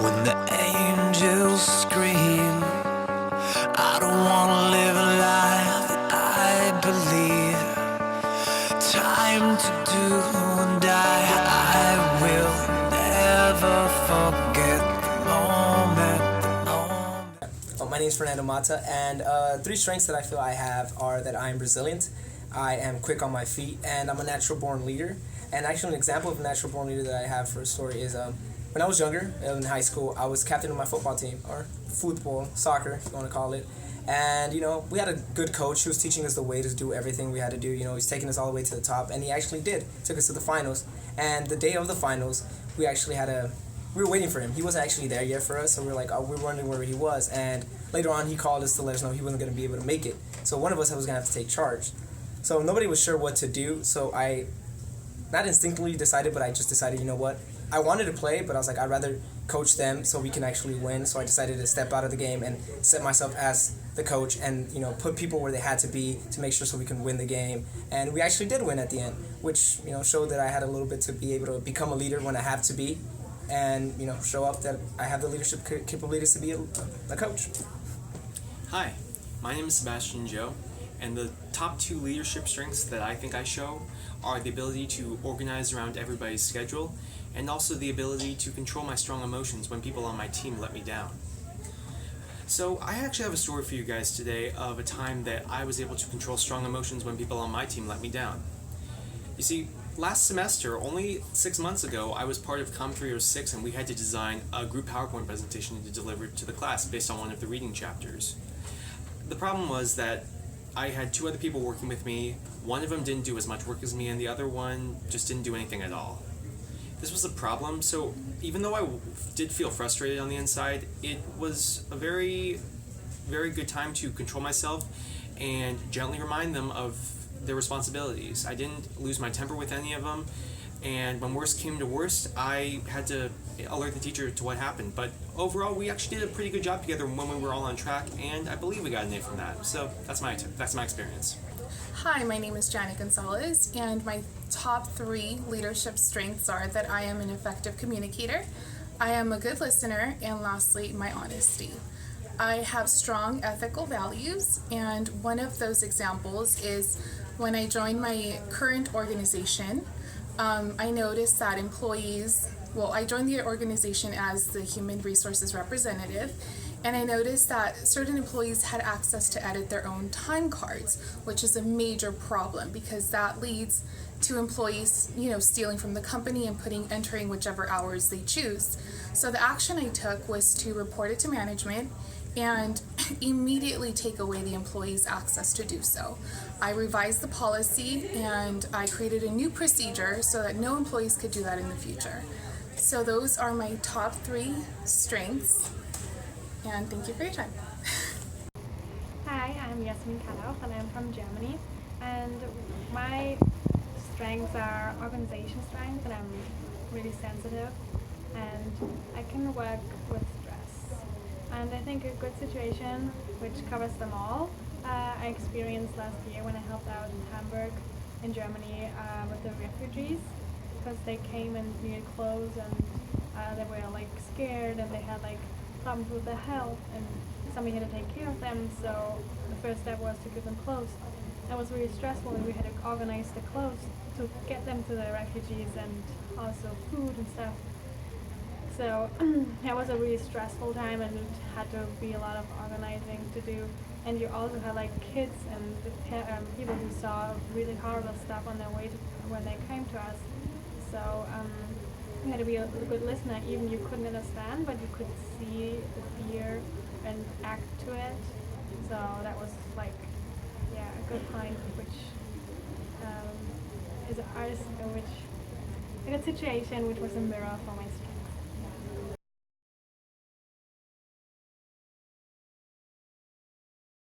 when the angels scream. I don't wanna live a life that I believe. Time to do and die. I will never forget the moment. My name is Fernando Mata, and three strengths that I feel I have are that I am resilient, I am quick on my feet, and I'm a natural born leader. And actually, an example of a natural born leader that I have for a story is when I was younger, in high school, I was captain of my football team, or football, soccer, if you want to call it. And, we had a good coach who was teaching us the way to do everything we had to do. He's taking us all the way to the top, and he actually did. Took us to the finals. And the day of the finals, we actually we were waiting for him. He wasn't actually there yet for us, so we were like, we were wondering where he was. And later on, he called us to let us know he wasn't going to be able to make it. So one of us was going to have to take charge. So nobody was sure what to do, so I not instinctively decided, but I just decided, you know what? I wanted to play, but I was like, I'd rather coach them so we can actually win. So I decided to step out of the game and set myself as the coach and, put people where they had to be to make sure so we can win the game. And we actually did win at the end, which, showed that I had a little bit to be able to become a leader when I have to be and, show up that I have the leadership capabilities to be a coach. Hi, my name is Sebastian Joe, and the top two leadership strengths that I think I show are the ability to organize around everybody's schedule and also the ability to control my strong emotions when people on my team let me down. So I actually have a story for you guys today of a time that I was able to control strong emotions when people on my team let me down. You see, last semester, only 6 months ago, I was part of Comm 306 and we had to design a group PowerPoint presentation to deliver to the class based on one of the reading chapters. The problem was that I had two other people working with me. One of them didn't do as much work as me, and the other one just didn't do anything at all. This was a problem, so even though I did feel frustrated on the inside, it was a very, very good time to control myself and gently remind them of their responsibilities. I didn't lose my temper with any of them, and when worst came to worst, I had to alert the teacher to what happened. But overall, we actually did a pretty good job together when we were all on track, and I believe we got an A from that. So that's my experience. Hi, my name is Janet Gonzalez, and my top three leadership strengths are that I am an effective communicator, I am a good listener, and lastly, my honesty. I have strong ethical values, and one of those examples is when I joined my current organization. I noticed that I joined the organization as the human resources representative, and I noticed that certain employees had access to edit their own time cards, which is a major problem because that leads to employees, stealing from the company and entering whichever hours they choose. So the action I took was to report it to management and immediately take away the employee's access to do so. I revised the policy and I created a new procedure so that no employees could do that in the future. So those are my top three strengths, and thank you for your time. Hi, I'm Yasmin Kalauf and I'm from Germany, and my strengths are organization strength, and I'm really sensitive and I can work with stress. And I think a good situation which covers them all, I experienced last year when I helped out in Hamburg in Germany with the refugees, because they came and needed clothes and they were scared and they had problems with their health and somebody had to take care of them. So the first step was to give them clothes. That was really stressful, and we had to organize the clothes to get them to the refugees and also food and stuff. So that was a really stressful time, and it had to be a lot of organizing to do. And you also had kids and people who saw really horrible stuff on their way to when they came to us. So you had to be a good listener. Even you couldn't understand, but you could see the fear and act to it. So that was a good point, which is a good situation, which was a mirror for my strength.